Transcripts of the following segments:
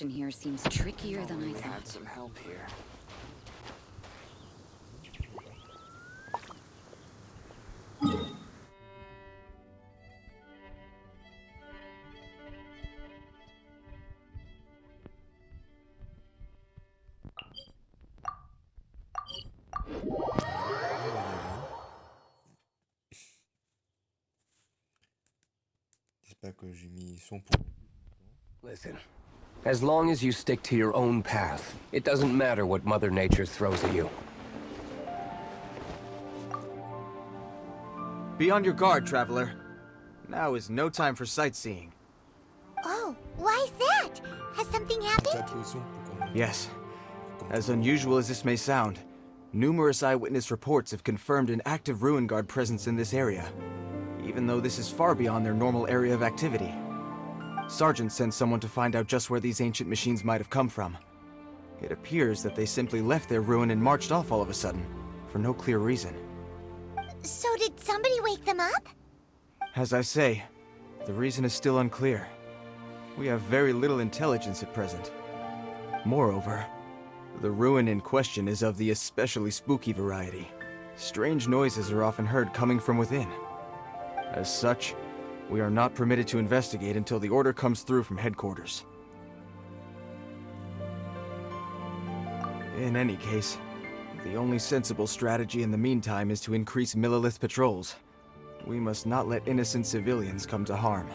Here seems trickier than I Had thought. some help here. J'espère que j'ai mis son pour. Listen, as long as you stick to your own path, it doesn't matter what Mother Nature throws at you. Be on your guard, traveler. Now is no time for sightseeing. Oh, why's that? Has something happened? Tape le son pour qu'on- Yes. As unusual as this may sound, numerous eyewitness reports have confirmed an active Ruin Guard presence in this area, even though this is far beyond their normal area of activity. Sergeant sent someone to find out just where these ancient machines might have come from. It appears that they simply left their ruin and marched off all of a sudden, for no clear reason. So did somebody wake them up? As I say, the reason is still unclear. We have very little intelligence at present. Moreover, the ruin in question is of the especially spooky variety. Strange noises are often heard coming from within. As such, we are not permitted to investigate until the order comes through from headquarters. In any case, the only sensible strategy in the meantime is to increase Millilith patrols. We must not let innocent civilians come to harm.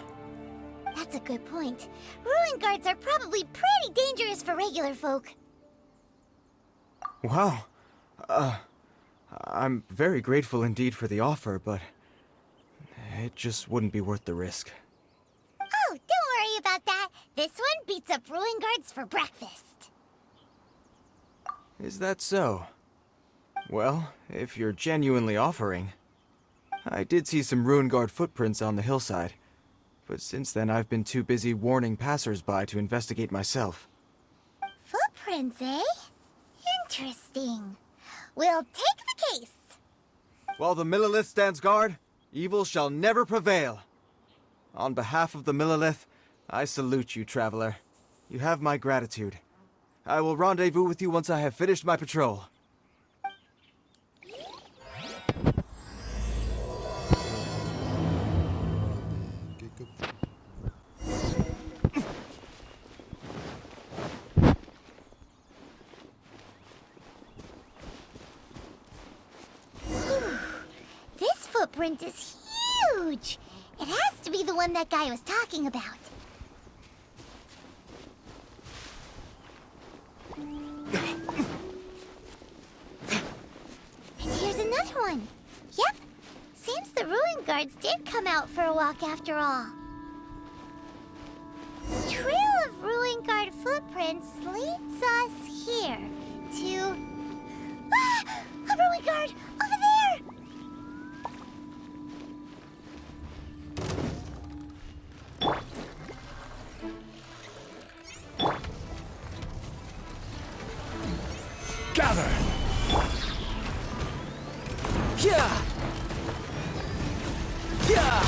That's a good point. Ruin guards are probably pretty dangerous for regular folk. Wow. I'm very grateful indeed for the offer, but it just wouldn't be worth the risk. Oh, don't worry about that. This one beats up ruin guards for breakfast. Is that so? Well, if you're genuinely offering... I did see some Ruin Guard footprints on the hillside, but since then I've been too busy warning passers-by to investigate myself. Footprints, eh? Interesting. We'll take the case. While the Millilith stands guard, evil shall never prevail. On behalf of the Millilith, I salute you, traveler. You have my gratitude. I will rendezvous with you once I have finished my patrol. Quelques- This footprint is huge. It has to be the one that guy was talking about. And here's another one. Yep. Seems the ruin guards did come out for a walk after all. The trail of ruin guard footprints leads us here to... Ah! A ruin guard! Over there! Gather! Yeah! Yeah!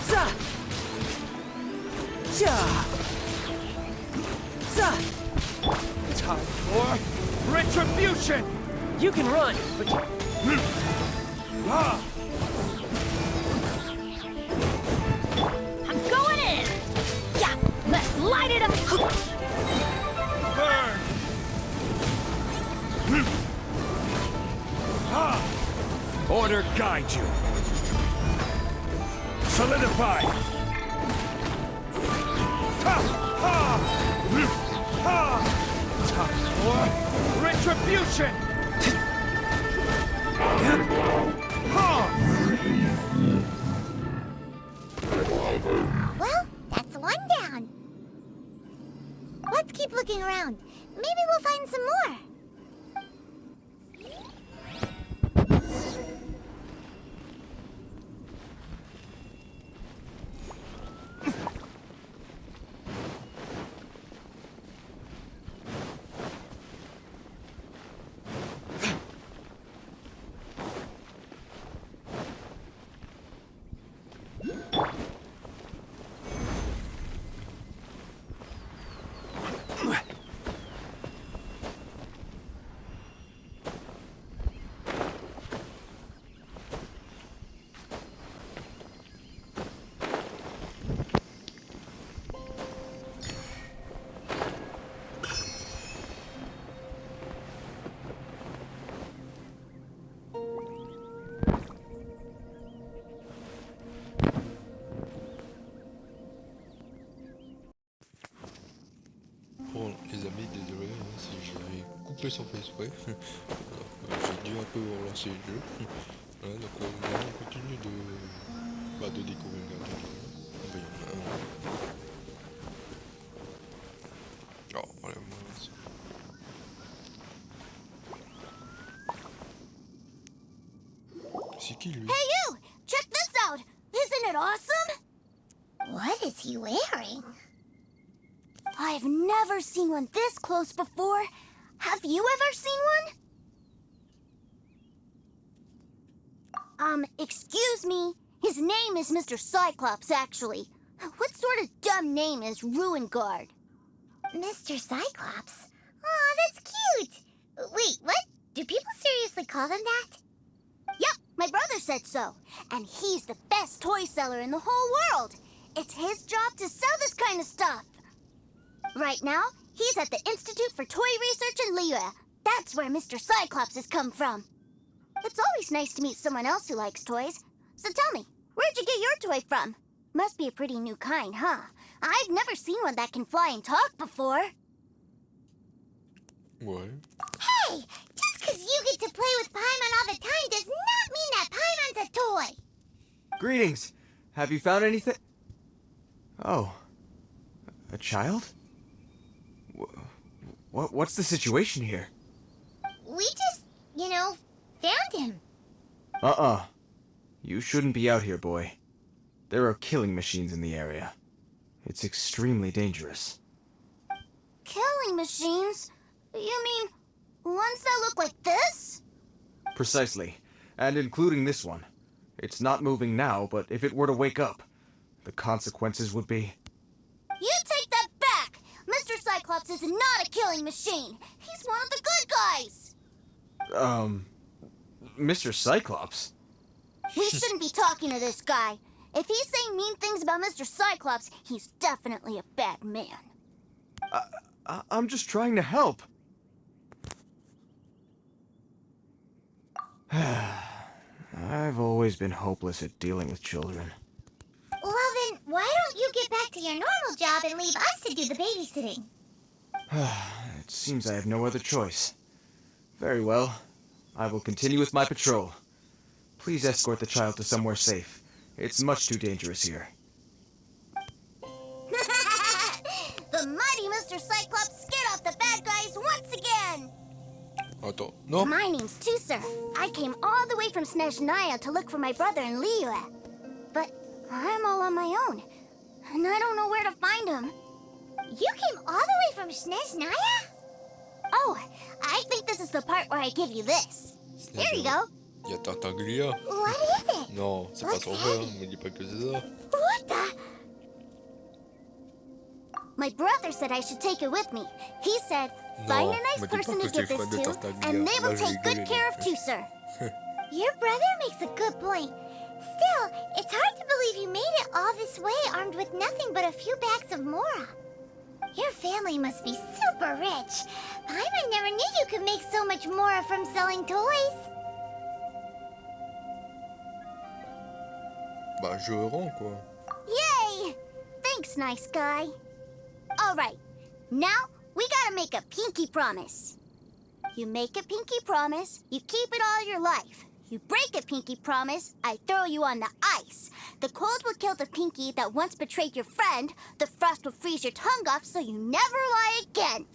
Za! Yeah! Za! Time for retribution! You can run, but I'm going in! Yeah, let's light it up! burn! Order guide you. Solidify. Time for retribution. Well, that's one down. Let's keep looking around. Maybe we'll find some more. peu sans faire exprès. J'ai dû un peu relancer le jeu. Voilà, donc là, on continue de découvrir le gardien. Ah, bah, il y en a un. Oh, voilà, c'est qui lui? Hey, you! Check this out! Isn't it awesome? What is he wearing? I've never seen one this close before. Have you ever seen one? Excuse me. His name is Mr. Cyclops, actually. What sort of dumb name is Ruin Guard? Mr. Cyclops? Aw, that's cute. Wait, what? Do people seriously call him that? Yep, my brother said so. And he's the best toy seller in the whole world. It's his job to sell this kind of stuff. Right now, he's at the Institute for Toy Research in Liyue. That's where Mr. Cyclops has come from. It's always nice to meet someone else who likes toys. So tell me, where'd you get your toy from? Must be a pretty new kind, huh? I've never seen one that can fly and talk before. Ouais. Hey! Just because you get to play with Paimon all the time does not mean that Paimon's a toy! Greetings! Have you found anything? Oh. A child? What's the situation here? We just, found him. Uh-uh. You shouldn't be out here, boy. There are killing machines in the area. It's extremely dangerous. Killing machines? You mean ones that look like this? Precisely. And including this one. It's not moving now, but if it were to wake up, the consequences would be... You take that back! Mr. Cyclops is not a killing machine. He's one of the good guys. Mr. Cyclops? We shouldn't be talking to this guy. If he's saying mean things about Mr. Cyclops, he's definitely a bad man. I'm just trying to help. I've always been hopeless at dealing with children. Well then, why don't you get back to your normal job and leave us to do the babysitting? It seems I have no other choice. Very well. I will continue with my patrol. Please escort the child to somewhere safe. It's much too dangerous here. The mighty Mr. Cyclops scared off the bad guys once again! Attends, non? My name's Tuser. I came all the way from Snezhnaya to look for my brother in Liyue. But I'm all on my own, and I don't know where to find him. You came all the way from Snezhnaya? Oh, I think this is the part where I give you this. Here you go. Il y a Tartaglia. What is it? Non, c'est pas son frère, me dis pas que c'est ça. What the? My brother said I should take it with me. He said, find a nice me dis person pas to que tu es give fan this de to, Tartaglia. and they will Là, j'ai take good rigolé, care là. of Tuser. Your brother makes a good point. Still, it's hard to believe you made it all this way armed with nothing but a few bags of Mora. Your family must be super rich. Paimon never knew you could make so much Mora from selling toys. Bah, je rends, quoi. Yay! Thanks, nice guy. All right, now we gotta make a pinky promise. You make a pinky promise, you keep it all your life. You break a pinky promise, I throw you on the ice. The cold will kill the pinky that once betrayed your friend. The frost will freeze your tongue off so you never lie again.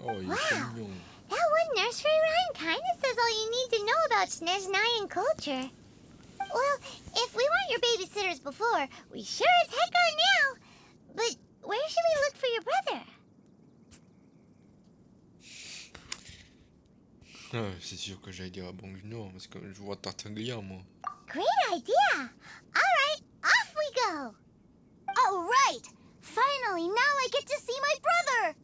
Oh, il est mignon. That one nursery rhyme kinda says all you need to know about Snezhnayan culture. Well, if we weren't your babysitters before, we sure as heck are now. But where should we look for your brother? Ah, c'est sûr que j'allais dire à Banque du Nord, parce que je vois Tartaglia, moi. Great idea! All right, off we go! All right! Finally, now I get to see my brother!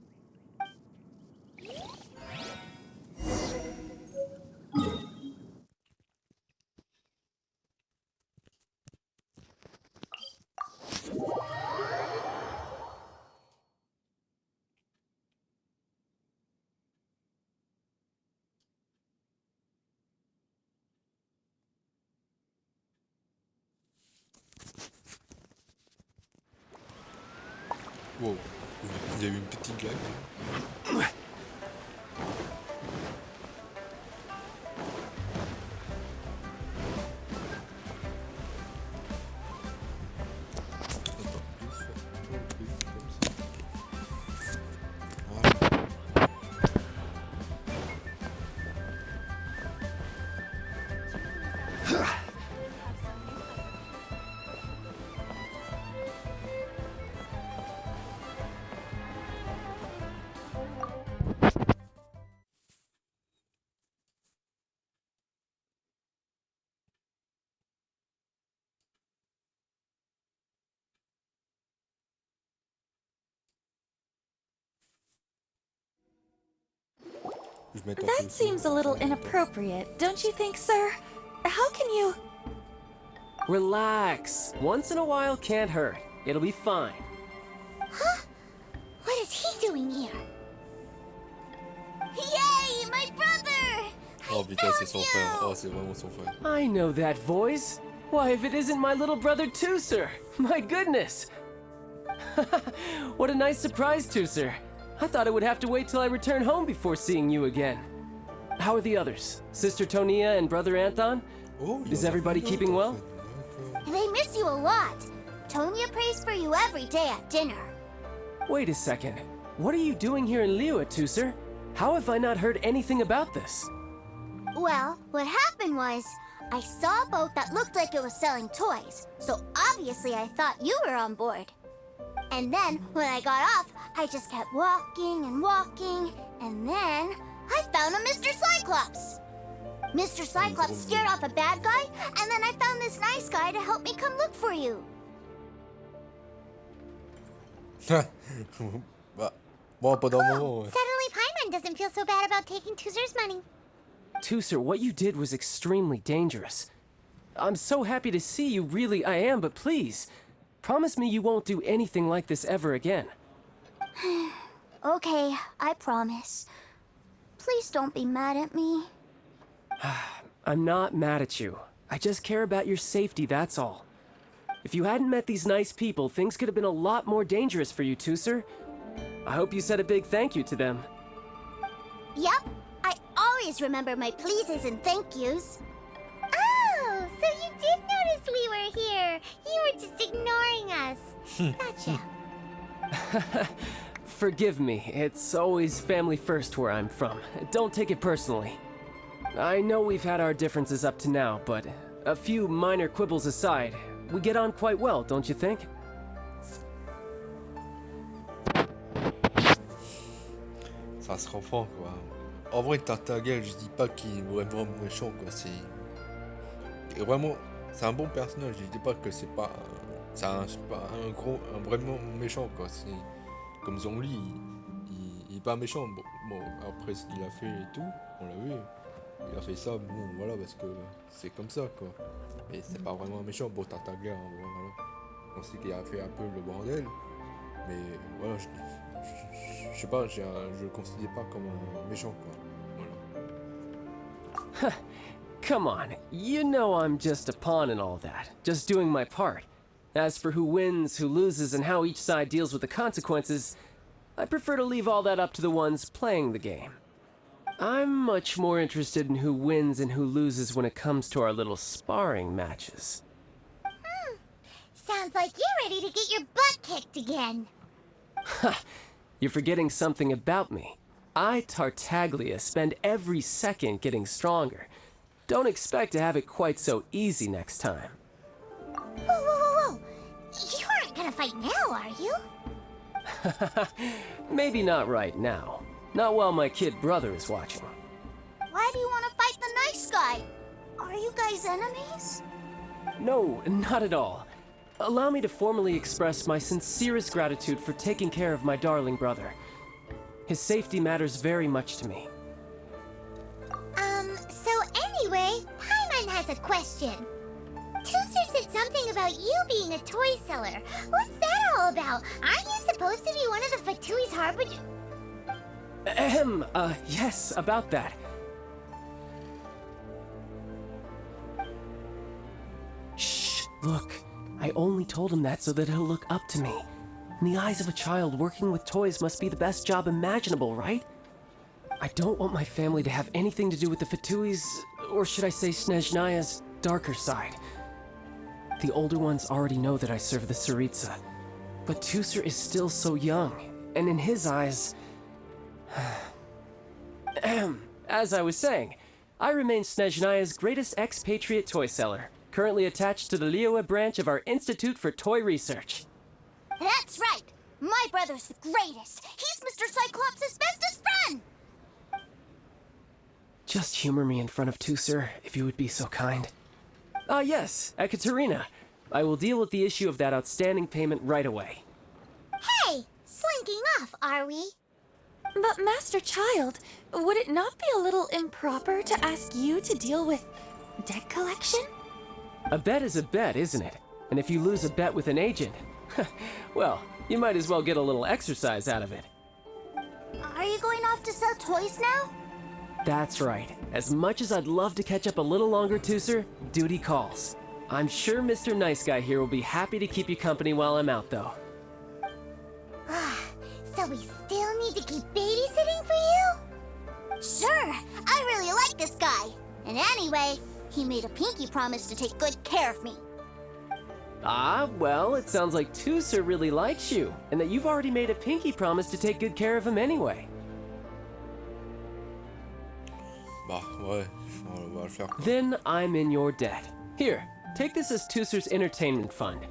Wow, il y a eu une petite blague. Je mette un peu That le seems a son, little ça m'étonne. inappropriate, don't you think, sir? How can you... Relax. Once in a while can't hurt. It'll be fine. What is he doing here? Yay, my brother! Oh putain, c'est son frère. Oh, c'est vraiment son frère. I know that voice. Why, if it isn't my little brother Tooser! My goodness! What a nice surprise, Tooser. I thought I would have to wait till I return home before seeing you again. How are the others? Sister Tonia and brother Anton? Oh, il y Is en a everybody plein keeping d'autres, en well? fait. D'accord. They miss you a lot. Tonya prays for you every day at dinner. Wait a second. What are you doing here in Liyue, Tooser? How have I not heard anything about this? Well, what happened was, I saw a boat that looked like it was selling toys, so obviously I thought you were on board. And then, when I got off, I just kept walking and walking, and then I found a Mr. Cyclops. Mr. Cyclops scared off a bad guy, and then I found this nice guy to help me come look for you. Bah, bon, pendant un moment, ouais. Suddenly Paimon doesn't feel so bad about taking Tooser's money. Tooser, what you did was extremely dangerous. I'm so happy to see you, really I am, but please, promise me you won't do anything like this ever again. Okay, I promise. Please don't be mad at me. I'm not mad at you. I just care about your safety, that's all. If you hadn't met these nice people, things could have been a lot more dangerous for you, Tooser. I hope you said a big thank you to them. Yep, I always remember my pleases and thank yous. Oh, so you did notice we were here. You were just ignoring us. Gotcha. Forgive me, it's always family first where I'm from. Don't take it personally. I know we've had our differences up to now, but a few minor quibbles aside, we get on quite well, don't you think? Ça se comprend, quoi. En vrai, Tartaglia, je dis pas qu'il est vraiment méchant, quoi. Et vraiment, c'est un bon personnage. Je dis pas que c'est pas un vraiment méchant, quoi. C'est comme Zhongli, il est pas méchant. Bon, après ce qu'il a fait et tout, on l'a vu. Il a fait ça, bon, voilà, parce que c'est comme ça, quoi. Mais c'est pas vraiment un méchant. Bon, Tartaglia, voilà. On sait qu'il a fait un peu le bordel. Mais voilà, je sais pas, je le considère pas comme un méchant, quoi. Voilà. Come on, you know I'm just a pawn in all that, just doing my part. As for who wins, who loses, and how each side deals with the consequences, I prefer to leave all that up to the ones playing the game. I'm much more interested in who wins and who loses when it comes to our little sparring matches. Sounds like you're ready to get your butt kicked again. You're forgetting something about me. I, Tartaglia, spend every second getting stronger. Don't expect to have it quite so easy next time. Whoa. You aren't gonna fight now, are you? Maybe not right now. Not while my kid brother is watching. Why do you want to fight the nice guy? Are you guys enemies? No, not at all. Allow me to formally express my sincerest gratitude for taking care of my darling brother. His safety matters very much to me. So anyway, Paimon has a question. Tooser said something about you being a toy seller. What's that all about? Aren't you supposed to be one of the Fatui's harbinger? Yes, about that. Shh, look. I only told him that so that he'll look up to me. In the eyes of a child, working with toys must be the best job imaginable, right? I don't want my family to have anything to do with the Fatui's, or should I say Snezhnaya's, darker side. The older ones already know that I serve the Tsaritsa, but Tooser is still so young, and in his eyes... As I was saying, I remain Snezhnaya's greatest expatriate toy seller, currently attached to the Liyue branch of our Institute for Toy Research. That's right! My brother's the greatest! He's Mr. Cyclops' bestest friend! Just humor me in front of Tooser, if you would be so kind. Yes, Ekaterina. I will deal with the issue of that outstanding payment right away. Hey! Slinking off, are we? But Master Child, would it not be a little improper to ask you to deal with debt collection? A bet is a bet, isn't it? And if you lose a bet with an agent, well, you might as well get a little exercise out of it. Are you going off to sell toys now? That's right. As much as I'd love to catch up a little longer, Tooser, duty calls. I'm sure Mr. Nice Guy here will be happy to keep you company while I'm out, though. So we still need to keep babysitting for you? Sure, I really like this guy. And anyway, he made a pinky promise to take good care of me. Ah, well, it sounds like Tooser really likes you, and that you've already made a pinky promise to take good care of him anyway. Bah ouais, on va le faire. Then I'm in your debt. Here, take this as Tooser's entertainment fund.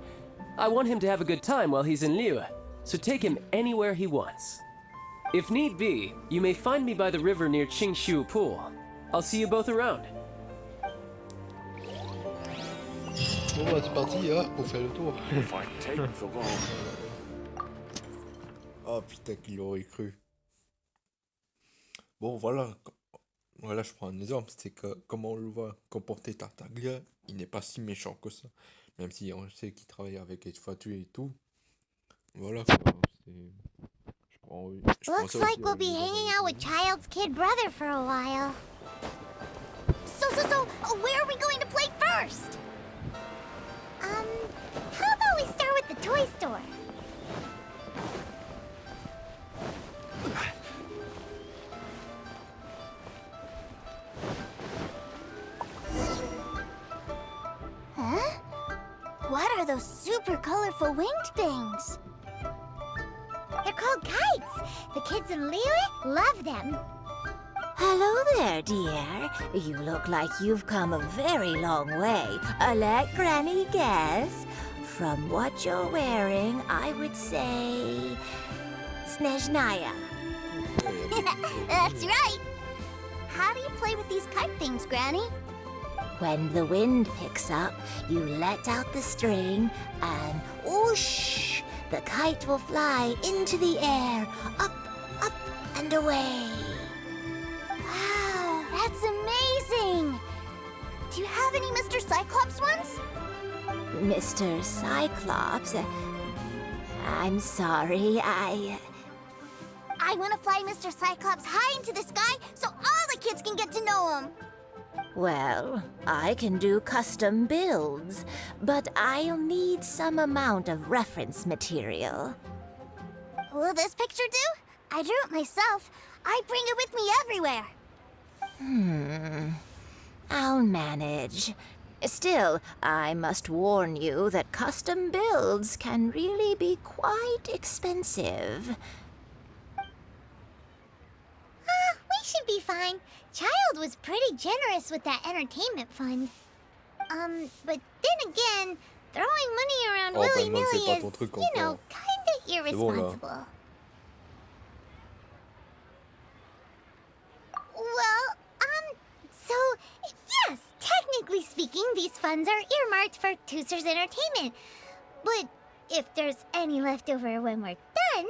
I want him to have a good time while he's in Liyue, so take him anywhere he wants. If need be, you may find me by the river near Qingshu Pool. I'll see you both around. Bon bah c'est parti hein, pour faire le tour. Ah putain qu'il aurait cru. Bon voilà, voilà je prends un exemple, c'est que comment on le voit comporter Tartaglia, il n'est pas si méchant que ça. Même si on sait qu'il travaille avec Histoire et tout. Voilà quoi, je prends Looks ça like aussi, we'll be hanging out with Child's kid brother for a while. So, where are we going to play first? How about we start with the toy store? Huh? What are those super colorful winged things? They're called kites. The kids in Liyue love them. Hello there, dear. You look like you've come a very long way. Let Granny guess. From what you're wearing, I would say... Snezhnaya. That's right. How do you play with these kite things, Granny? When the wind picks up, you let out the string and whoosh! The kite will fly into the air, up, and away. Wow, that's amazing! Do you have any Mr. Cyclops ones? Mr. Cyclops, I'm sorry, I want to fly Mr. Cyclops high into the sky so all the kids can get to know him. Well, I can do custom builds, but I'll need some amount of reference material. Will this picture do? I drew it myself. I bring it with me everywhere. I'll manage. Still, I must warn you that custom builds can really be quite expensive. We should be fine. Child was pretty generous with that entertainment fund. But then again, throwing money around Oh, bah, willy-nilly c'est pas is, ton truc you know, encore. kinda bon, là. irresponsible. Well, so, yes, technically speaking, these funds are earmarked for Tooser's entertainment. But if there's any left over when we're done...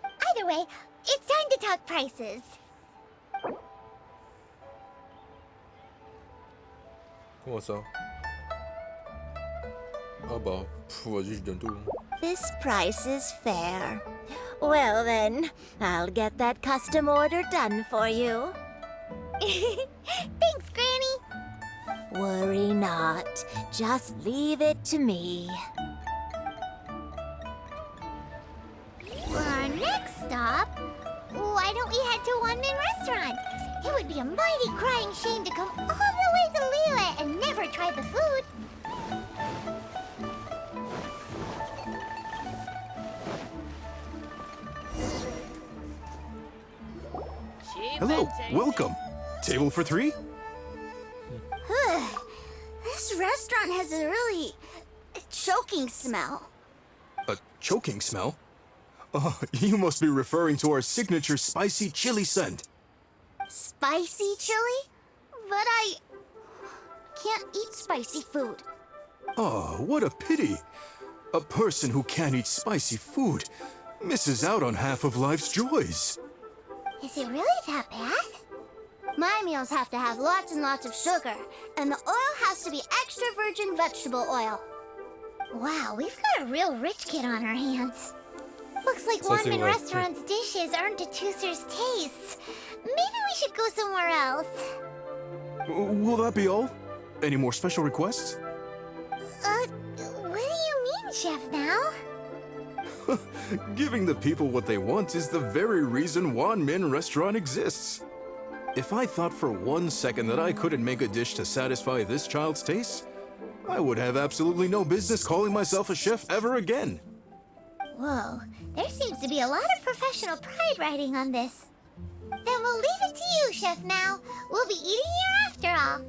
Either way, it's time to talk prices. Comment ça? Ah bah, vas-y je donne tout. This price is fair. Well then, I'll get that custom order done for you. Thanks, Granny. Worry not. Just leave it to me. For our next stop, why don't we head to a one-man restaurant? It would be a mighty crying shame to come all the way to Liyue and never try the food. Hello, welcome. Table for three? This restaurant has a really choking smell. A choking smell? Oh, you must be referring to our signature spicy chili scent. Spicy chili? But I can't eat spicy food. Oh, what a pity. A person who can't eat spicy food misses out on half of life's joys. Is it really that bad? My meals have to have lots and lots of sugar, and the oil has to be extra virgin vegetable oil. Wow, we've got a real rich kid on our hands. Looks like Ça, c'est Wanmin vrai. Restaurant's dishes aren't to Tooser's taste. Maybe we should go somewhere else. Will that be all? Any more special requests? What do you mean, Chef Now? Giving the people what they want is the very reason Wanmin Restaurant exists. If I thought for 1 second that I couldn't make a dish to satisfy this child's taste, I would have absolutely no business calling myself a chef ever again. Whoa, there seems to be a lot of professional pride riding on this. Then we'll leave it to you, Chef Now. We'll be eating here after all.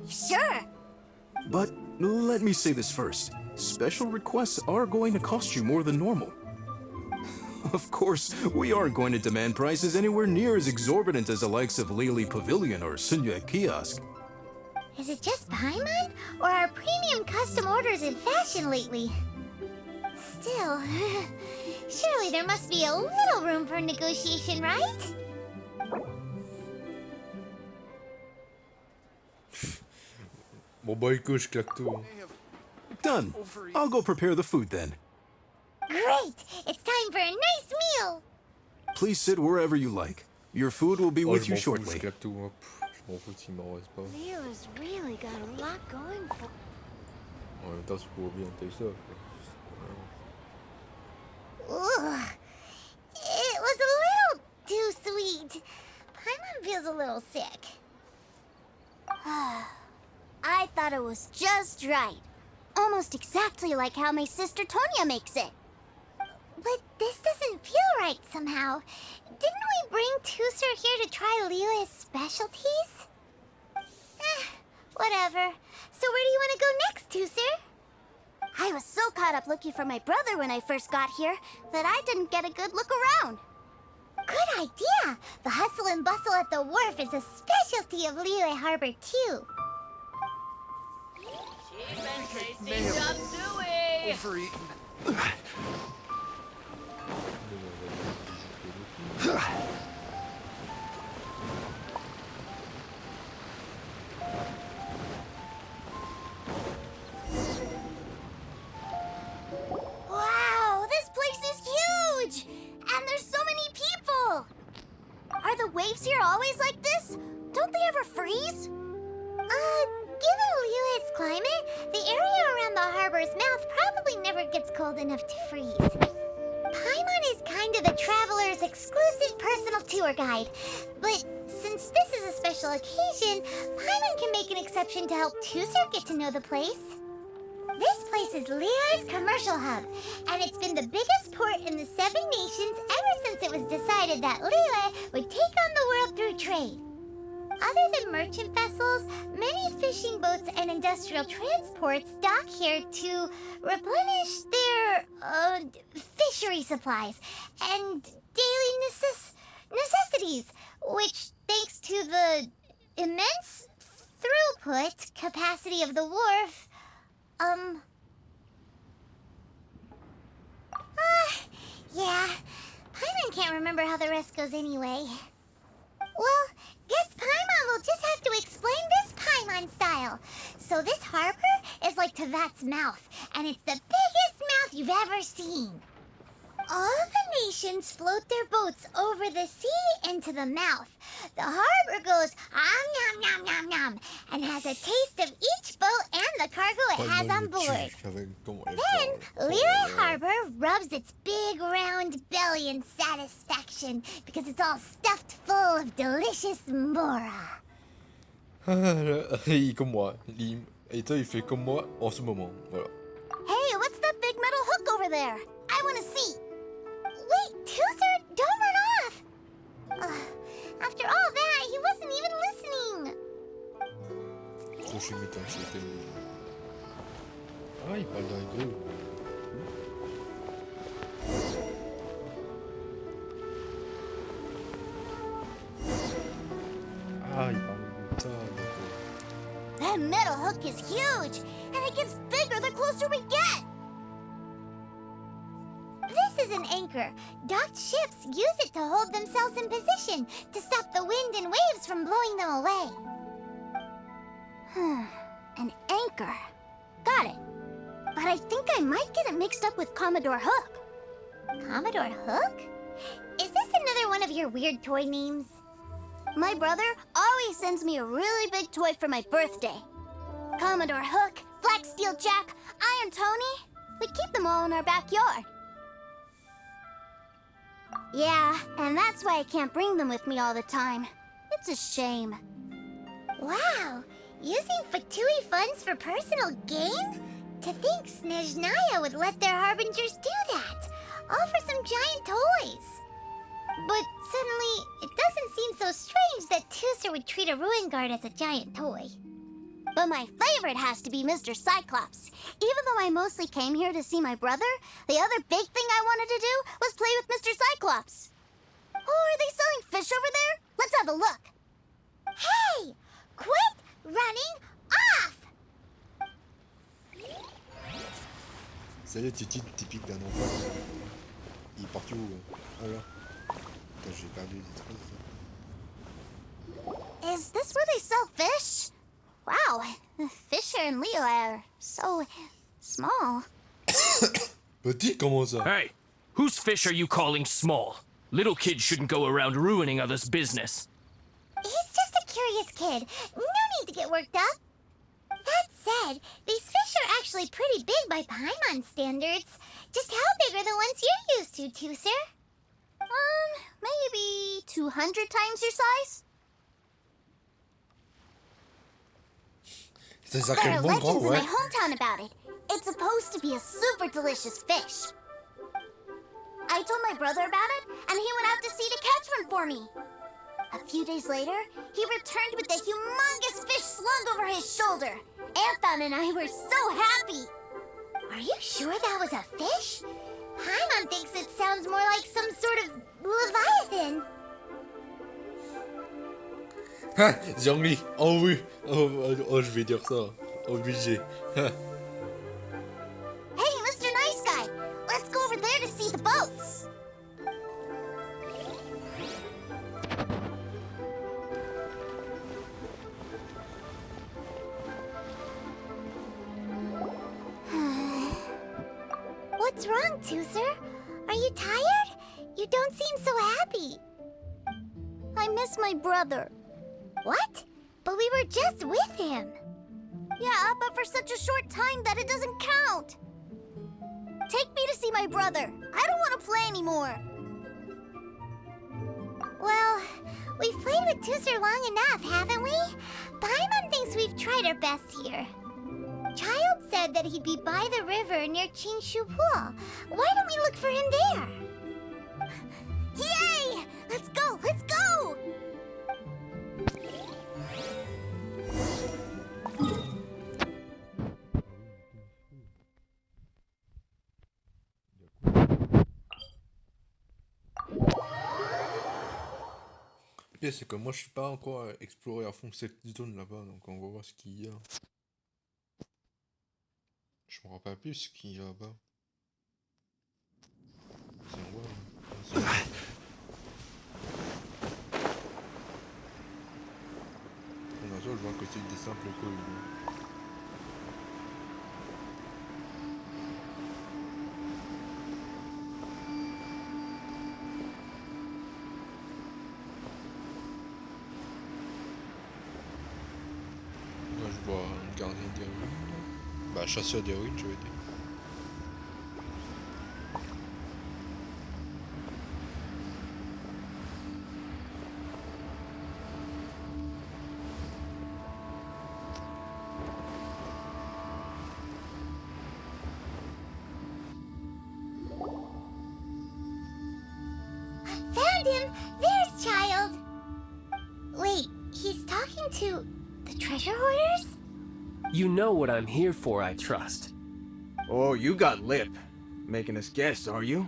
Sure. But let me say this first. Special requests are going to cost you more than normal. Of course, we aren't going to demand prices anywhere near as exorbitant as the likes of Lily Pavilion or Sunya Kiosk. Is it just Paimon, or are premium custom orders in fashion lately? Still, surely there must be a little room for negotiation, right? Bon bah écoute, je claque tout. Done. I'll go prepare the food then. Great! It's time for a nice meal! Please sit wherever you like. Your food will be Oh, with je you m'en fous, je shortly. claque tout. Hein. Je m'en fous s'il m'en reste pas. Leo's really got a lot going for. En même temps, c'est pour bien tailler ça. Ugh. It was a little too sweet. Paimon feels a little sick. I thought it was just right. Almost exactly like how my sister Tonya makes it. But this doesn't feel right somehow. Didn't we bring Tooser here to try Liyue's specialties? Whatever. So where do you want to go next, Tooser? I was so caught up looking for my brother when I first got here that I didn't get a good look around. Good idea! The hustle and bustle at the wharf is a specialty of Liyue Harbor, too. Wow, this place is huge! And there's so many people! Are the waves here always like this? Don't they ever freeze? Given Liyue's climate, the area around the harbor's mouth probably never gets cold enough to freeze. Paimon is kind of the traveler's exclusive personal tour guide. But since this is a special occasion, Paimon can make an exception to help Tooser get to know the place. This place is Liyue's commercial hub, and it's been the biggest port in the Seven Nations ever since it was decided that Liyue would take on the world through trade. Other than merchant vessels, many fishing boats and industrial transports dock here to replenish their fishery supplies and daily necessities, which, thanks to the immense throughput capacity of the wharf, yeah, Paimon can't remember how the rest goes anyway. Well, guess Paimon will just have to explain this Paimon style. So this harbor is like Tevat's mouth, and it's the biggest mouth you've ever seen. All the nations float their boats over the sea into the mouth. The harbor goes nom nom nom nom and has a taste of each boat and the cargo it has on board. Then, Liyue Harbor rubs its big round belly in satisfaction because it's all stuffed full of delicious mora. Il est comme moi. Et toi, il fait comme moi en ce moment. Voilà. Hey, what's that big metal hook over there? I want to see. Wait, Tooser, don't run off! After all that, he wasn't even listening. Prochain métal, c'était... Ah, il parle d'un gros. Ah, il parle de ça, d'accord. That metal hook is huge, and it gets bigger the closer we get. This is an an anchor. Docked ships use it to hold themselves in position, to stop the wind and waves from blowing them away. An anchor. Got it. But I think I might get it mixed up with Commodore Hook. Commodore Hook? Is this another one of your weird toy names? My brother always sends me a really big toy for my birthday. Commodore Hook, Black Steel Jack, Iron Tony. We keep them all in our backyard. Yeah, and that's why I can't bring them with me all the time. It's a shame. Wow, using Fatui funds for personal gain? To think Snezhnaya would let their harbingers do that, all for some giant toys. But suddenly, it doesn't seem so strange that Tusser would treat a ruin guard as a giant toy. But my favorite has to be Mr. Cyclops. Even though I mostly came here to see my brother, the other big thing I wanted to do was play with Mr. Cyclops. Oh, are they selling fish over there? Let's have a look. Hey! Quit running off! C'est l'attitude typique d'un enfant. Il est parti où? Voilà. Putain, j'ai perdu les traces. Is this where they sell fish? Wow, the fish here in Leo are so small. Petit, comment ça? Hey, whose fish are you calling small? Little kids shouldn't go around ruining others' business. He's just a curious kid. No need to get worked up. That said, these fish are actually pretty big by Paimon standards. Just how big are the ones you're used to, Tusser? Maybe 200 times your size? C'est There are sacrément grand, legends in ouais. my hometown about it. It's supposed to be a super delicious fish. I told my brother about it, and he went out to sea to catch one for me. A few days later, he returned with a humongous fish slung over his shoulder. Anthon and I were so happy. Are you sure that was a fish? Paimon thinks it sounds more like some sort of leviathan. Ah, Zhongli, oh oui, oh, je vais dire ça, obligé. Hey, Mr. Nice Guy, let's go over there to see the boats. What's wrong, Tusser? Are you tired? You don't seem so happy. I miss my brother. What? But we were just with him. Yeah, but for such a short time that it doesn't count. Take me to see my brother. I don't want to play anymore. Well, we've played with Tusser long enough, haven't we? Paimon thinks we've tried our best here. Child said that he'd be by the river near Qingshu Pool. Why don't we look for him there? Yay! Let's go! Let's go! Le pire, c'est que moi, je suis pas encore exploré à fond cette zone là-bas, donc on va voir ce qu'il y a. Je me rappelle plus ce qu'il y a là-bas. C'est en bas, hein. Pour l'instant, je vois que c'est des simples colis. Là, je vois un gardien des ruines. Bah, chasseur des ruines, je veux dire. Found him! There's Child! Wait, he's talking to the treasure hoarders? You know what I'm here for, I trust. Oh, you got lip. Making us guess, are you?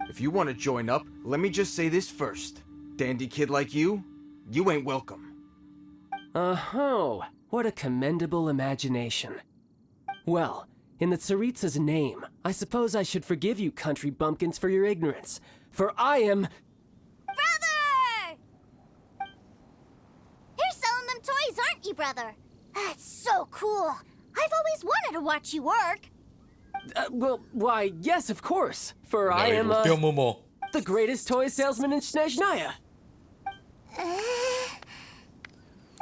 If you want to join up, let me just say this first. Dandy kid like you ain't welcome. Uh-huh. What a commendable imagination. Well, In the Tsaritsa's name, I suppose I should forgive you country bumpkins for your ignorance. For I am... Brother! You're selling them toys, aren't you, brother? That's so cool. I've always wanted to watch you work. Well, why, yes, of course. For On I arrive am, au pire moment. the greatest toy salesman in Snezhnaya.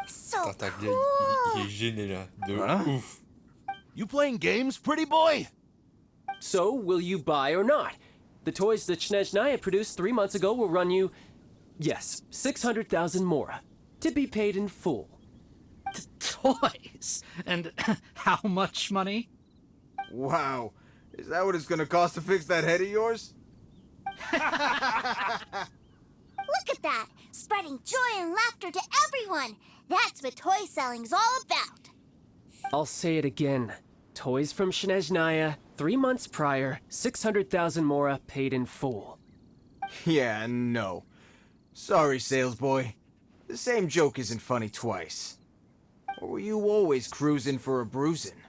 So Tartaglia, cool. il est gêné là. De Huh? ouf. You playing games, pretty boy? So, will you buy or not? The toys that Snezhnaya produced 3 months ago will run you, yes, 600,000 mora, to be paid in full. Toys? And how much money? Wow. Is that what it's gonna cost to fix that head of yours? Look at that! Spreading joy and laughter to everyone! That's what toy selling's all about! I'll say it again. Toys from Snezhnaya, 3 months prior, 600,000 mora paid in full. Yeah, no. Sorry, sales boy. The same joke isn't funny twice. Or were you always cruising for a bruising?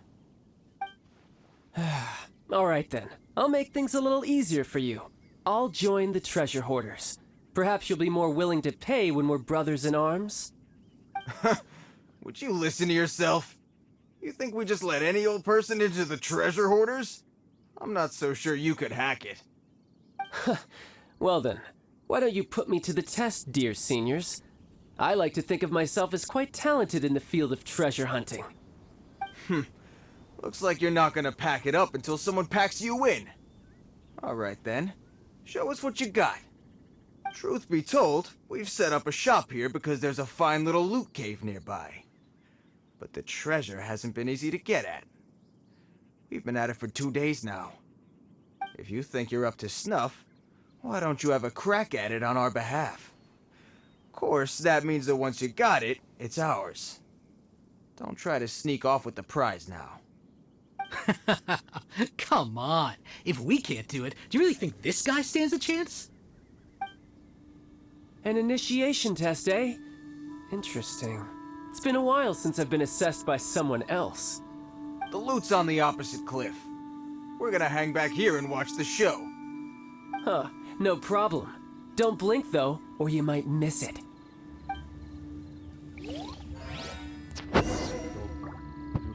Alright then, I'll make things a little easier for you. I'll join the treasure hoarders. Perhaps you'll be more willing to pay when we're brothers in arms? Would you listen to yourself? You think we just let any old person into the treasure hoarders? I'm not so sure you could hack it. Well then, why don't you put me to the test, dear seniors? I like to think of myself as quite talented in the field of treasure hunting. Looks like you're not gonna pack it up until someone packs you in. Alright then, show us what you got. Truth be told, we've set up a shop here because there's a fine little loot cave nearby. But the treasure hasn't been easy to get at. We've been at it for 2 days now. If you think you're up to snuff, why don't you have a crack at it on our behalf? Of course, that means that once you got it, it's ours. Don't try to sneak off with the prize now. Come on. If we can't do it, do you really think this guy stands a chance? An initiation test, eh? Interesting. It's been a while since I've been assessed by someone else. The loot's on the opposite cliff. We're gonna hang back here and watch the show. Huh, no problem. Don't blink though, or you might miss it. Je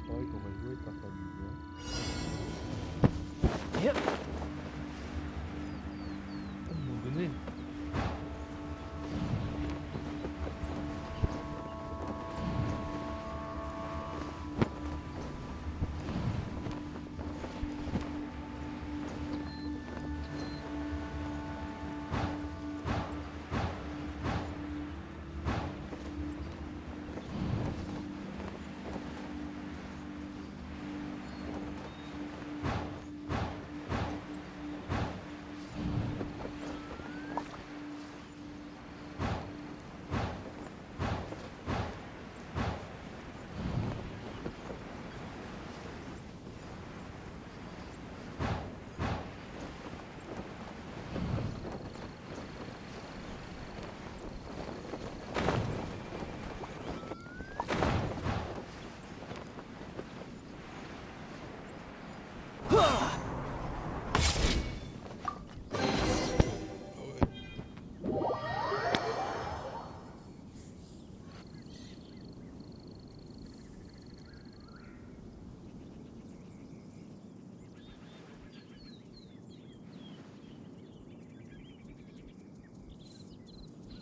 parie qu'on va jouer Tartaglia. Yep. À un moment donné.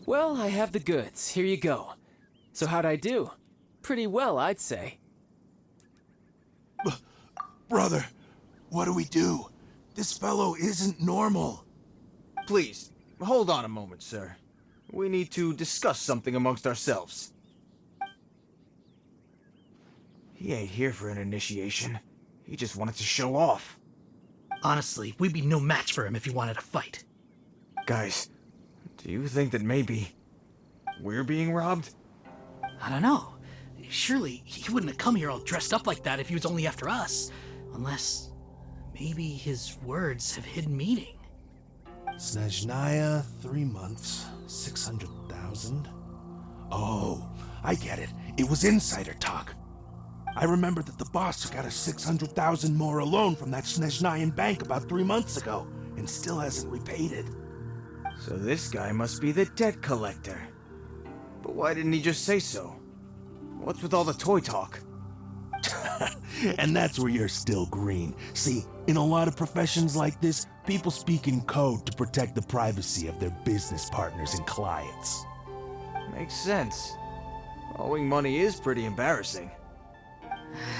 Well, I have the goods. Here you go. So how'd I do? Pretty well, I'd say. Brother, what do we do? This fellow isn't normal. Please, hold on a moment, sir. We need to discuss something amongst ourselves. He ain't here for an initiation. He just wanted to show off. Honestly, we'd be no match for him if he wanted to fight. Guys, do you think that maybe we're being robbed? I don't know. Surely he wouldn't have come here all dressed up like that if he was only after us. Unless maybe his words have hidden meaning. Snezhnaya, 3 months, 600,000. Oh, I get it. It was insider talk. I remember that the boss took out a 600,000 more loan from that Snezhnayan bank about 3 months ago, and still hasn't repaid it. So this guy must be the debt collector. But why didn't he just say so? What's with all the toy talk? And that's where you're still green. See, in a lot of professions like this, people speak in code to protect the privacy of their business partners and clients. Makes sense. Owing money is pretty embarrassing.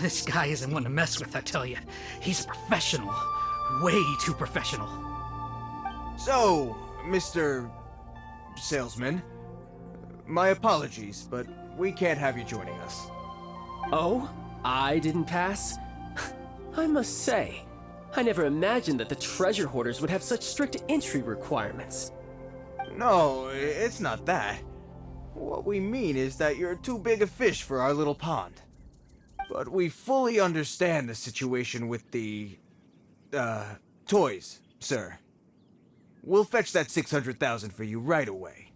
This guy isn't one to mess with, I tell you. He's a professional. Way too professional. So, Mr. Salesman, my apologies, but we can't have you joining us. Oh? I didn't pass? I must say, I never imagined that the treasure hoarders would have such strict entry requirements. No, it's not that. What we mean is that you're too big a fish for our little pond. But we fully understand the situation with the, toys, sir. We'll fetch that 600,000 for you right away.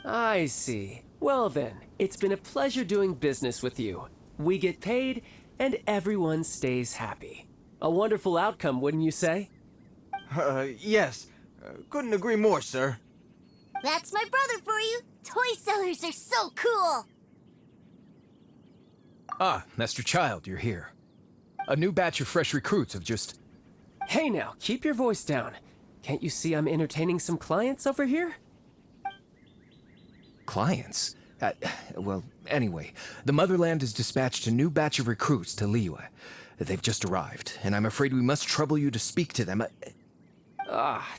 I see. Well then, it's been a pleasure doing business with you. We get paid, and everyone stays happy. A wonderful outcome, wouldn't you say? Yes. Couldn't agree more, sir. That's my brother for you. Toy sellers are so cool. Ah, Master Child, you're here. A new batch of fresh recruits have just... Hey now, keep your voice down. Can't you see I'm entertaining some clients over here? Clients? Well, anyway, the Motherland has dispatched a new batch of recruits to Liyue. They've just arrived, and I'm afraid we must trouble you to speak to them.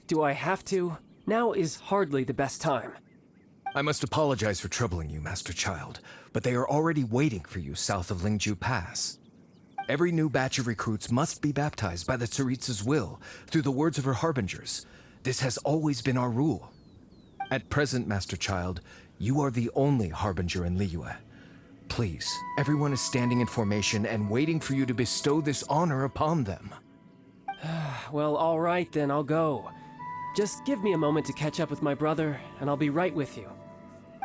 Do I have to? Now is hardly the best time. I must apologize for troubling you, Master Child, but they are already waiting for you south of Lingju Pass. Every new batch of recruits must be baptized by the Tsaritsa's will, through the words of her harbingers. This has always been our rule. At present, Master Child, you are the only harbinger in Liyue. Please, everyone is standing in formation and waiting for you to bestow this honor upon them. Well, all right then, I'll go. Just give me a moment to catch up with my brother, and I'll be right with you.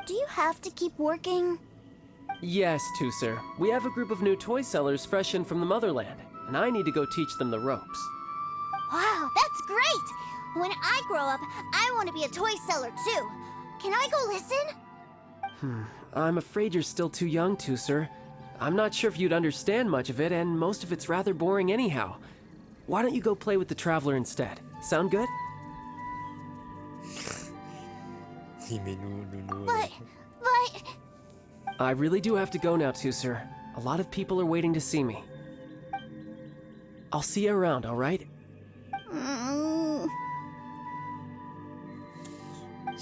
Do you have to keep working? Yes, Tusser. We have a group of new toy sellers fresh in from the Motherland, and I need to go teach them the ropes. Wow, that's great! When I grow up, I want to be a toy seller too. Can I go listen? I'm afraid you're still too young, Tusser. I'm not sure if you'd understand much of it, and most of it's rather boring anyhow. Why don't you go play with the Traveler instead? Sound good? But... I really do have to go now, Tusser. A lot of people are waiting to see me. I'll see you around, all right?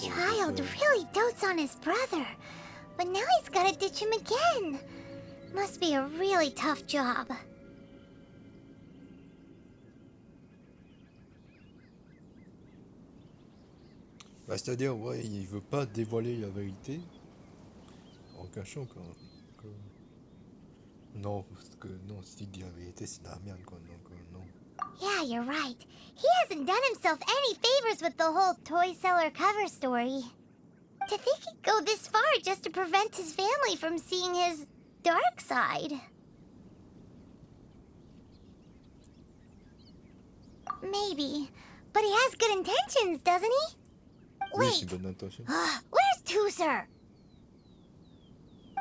Child really dotes on his brother, but now he's gotta ditch him again. Must be a really tough job. Bah, c'est-à-dire, ouais, il veut pas dévoiler la vérité en cachant que... Non, parce que non, s'il dit la vérité, c'est de la merde, quoi. Donc, non. Yeah, you're right. He hasn't done himself any favors with the whole toy seller cover story. To think he'd go this far just to prevent his family from seeing his dark side. Maybe. But he has good intentions, doesn't he? Oui, Wait. c'est bonne intention. Where's Tusser?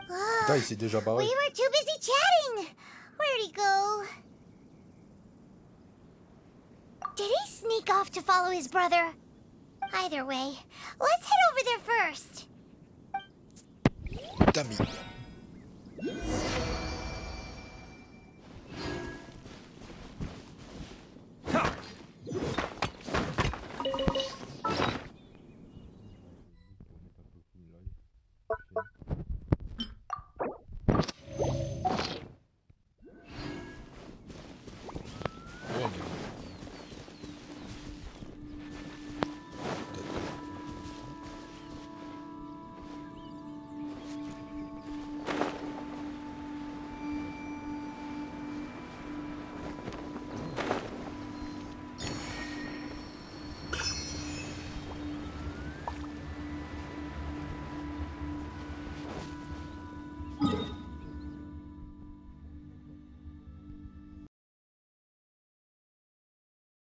Putain, il s'est déjà barré. We were too busy chatting. Where'd he go? Did he sneak off to follow his brother? Either way, let's head over there first. Putain, mais...